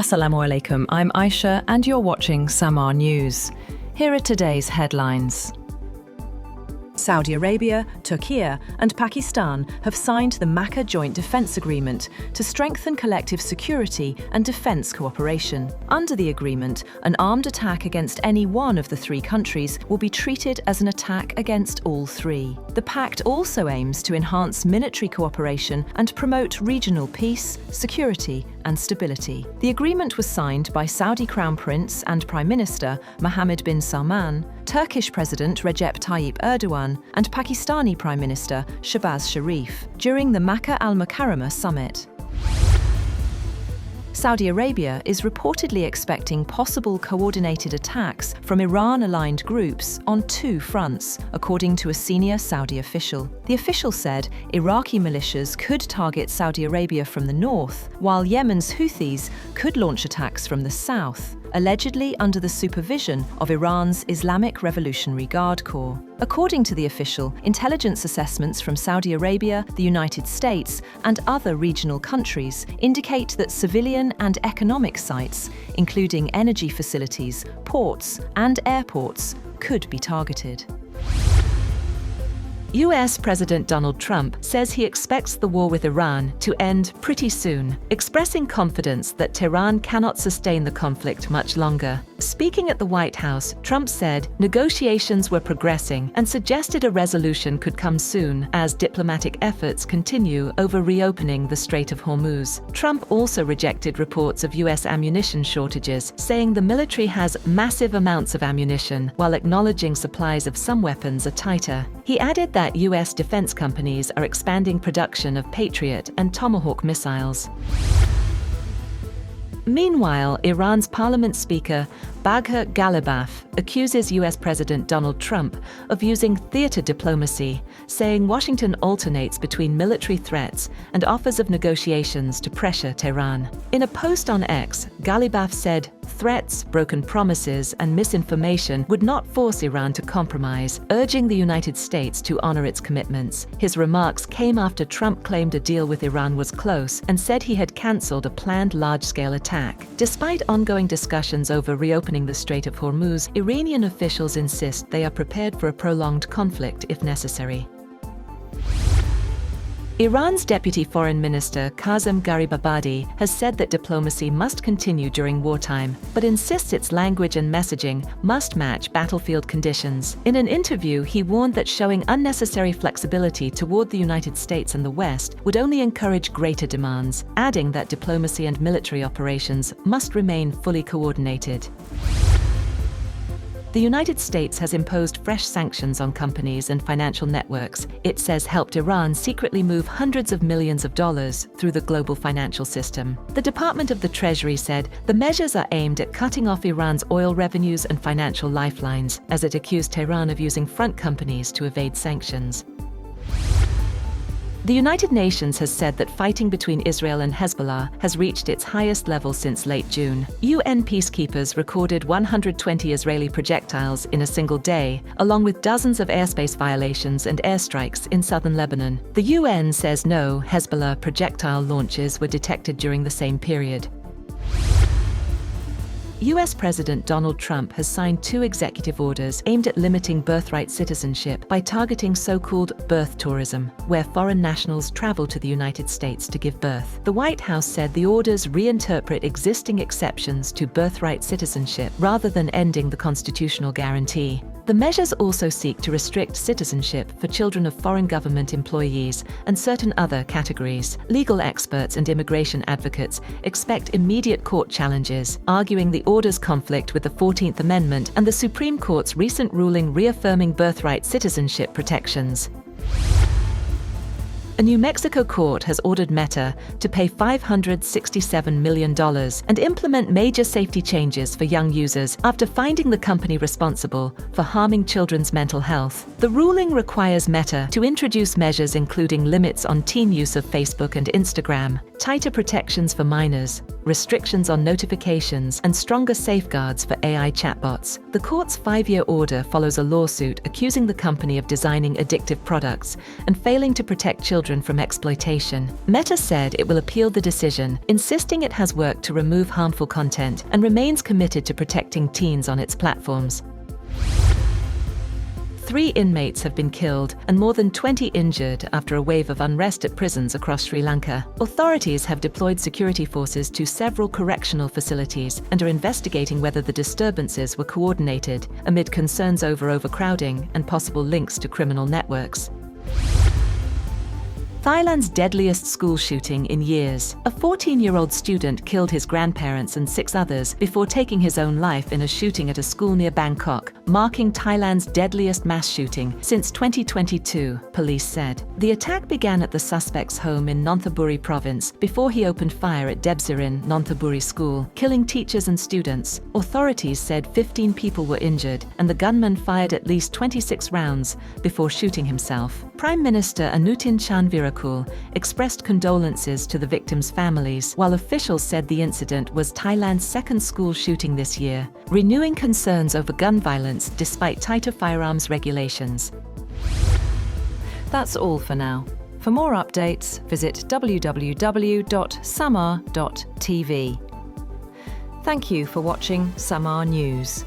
Assalamu alaikum, I'm Aisha and you're watching Samaa News. Here are today's headlines. Saudi Arabia, Türkiye and Pakistan have signed the Makkah Joint Defence Agreement to strengthen collective security and defence cooperation. Under the agreement, an armed attack against any one of the three countries will be treated as an attack against all three. The pact also aims to enhance military cooperation and promote regional peace, security and stability. The agreement was signed by Saudi Crown Prince and Prime Minister Mohammed bin Salman, Turkish President Recep Tayyip Erdogan and Pakistani Prime Minister Shehbaz Sharif during the Makkah Al-Mukarramah summit. Saudi Arabia is reportedly expecting possible coordinated attacks from Iran-aligned groups on two fronts, according to a senior Saudi official. The official said Iraqi militias could target Saudi Arabia from the north, while Yemen's Houthis could launch attacks from the south, allegedly under the supervision of Iran's Islamic Revolutionary Guard Corps. According to the official, intelligence assessments from Saudi Arabia, the United States, and other regional countries indicate that civilian and economic sites, including energy facilities, ports, and airports, could be targeted. US President Donald Trump says he expects the war with Iran to end pretty soon, expressing confidence that Tehran cannot sustain the conflict much longer. Speaking at the White House, Trump said negotiations were progressing and suggested a resolution could come soon as diplomatic efforts continue over reopening the Strait of Hormuz. Trump also rejected reports of US ammunition shortages, saying the military has massive amounts of ammunition, while acknowledging supplies of some weapons are tighter. He added that US defense companies are expanding production of Patriot and Tomahawk missiles. Meanwhile, Iran's parliament speaker, Bagher Ghalibaf, accuses US President Donald Trump of using theater diplomacy, saying Washington alternates between military threats and offers of negotiations to pressure Tehran. In a post on X, Ghalibaf said threats, broken promises, and misinformation would not force Iran to compromise, urging the United States to honor its commitments. His remarks came after Trump claimed a deal with Iran was close and said he had cancelled a planned large-scale attack. Despite ongoing discussions over reopening the Strait of Hormuz, Iranian officials insist they are prepared for a prolonged conflict if necessary. Iran's Deputy Foreign Minister Kazem Garibabadi has said that diplomacy must continue during wartime, but insists its language and messaging must match battlefield conditions. In an interview, he warned that showing unnecessary flexibility toward the United States and the West would only encourage greater demands, adding that diplomacy and military operations must remain fully coordinated. The United States has imposed fresh sanctions on companies and financial networks it says helped Iran secretly move hundreds of millions of dollars through the global financial system. The Department of the Treasury said the measures are aimed at cutting off Iran's oil revenues and financial lifelines, as it accused Tehran of using front companies to evade sanctions. The United Nations has said that fighting between Israel and Hezbollah has reached its highest level since late June. UN peacekeepers recorded 120 Israeli projectiles in a single day, along with dozens of airspace violations and airstrikes in southern Lebanon. The UN says no Hezbollah projectile launches were detected during the same period. US President Donald Trump has signed two executive orders aimed at limiting birthright citizenship by targeting so-called birth tourism, where foreign nationals travel to the United States to give birth. The White House said the orders reinterpret existing exceptions to birthright citizenship rather than ending the constitutional guarantee. The measures also seek to restrict citizenship for children of foreign government employees and certain other categories. Legal experts and immigration advocates expect immediate court challenges, arguing the orders conflict with the 14th Amendment and the Supreme Court's recent ruling reaffirming birthright citizenship protections. A New Mexico court has ordered Meta to pay $567 million and implement major safety changes for young users after finding the company responsible for harming children's mental health. The ruling requires Meta to introduce measures including limits on teen use of Facebook and Instagram, tighter protections for minors, restrictions on notifications, and stronger safeguards for AI chatbots. The court's 5-year order follows a lawsuit accusing the company of designing addictive products and failing to protect children from exploitation. Meta said it will appeal the decision, insisting it has worked to remove harmful content and remains committed to protecting teens on its platforms. 3 inmates have been killed and more than 20 injured after a wave of unrest at prisons across Sri Lanka. Authorities have deployed security forces to several correctional facilities and are investigating whether the disturbances were coordinated amid concerns over overcrowding and possible links to criminal networks. Thailand's deadliest school shooting in years. A 14-year-old student killed his grandparents and 6 others before taking his own life in a shooting at a school near Bangkok, marking Thailand's deadliest mass shooting since 2022, police said. The attack began at the suspect's home in Nonthaburi province before he opened fire at Debsirin Nonthaburi school, killing teachers and students. Authorities said 15 people were injured and the gunman fired at least 26 rounds before shooting himself. Prime Minister Anutin Chanvirakul expressed condolences to the victims' families, while officials said the incident was Thailand's 2nd school shooting this year, renewing concerns over gun violence despite tighter firearms regulations. That's all for now. For more updates, visit www.samaa.tv. Thank you for watching Samaa News.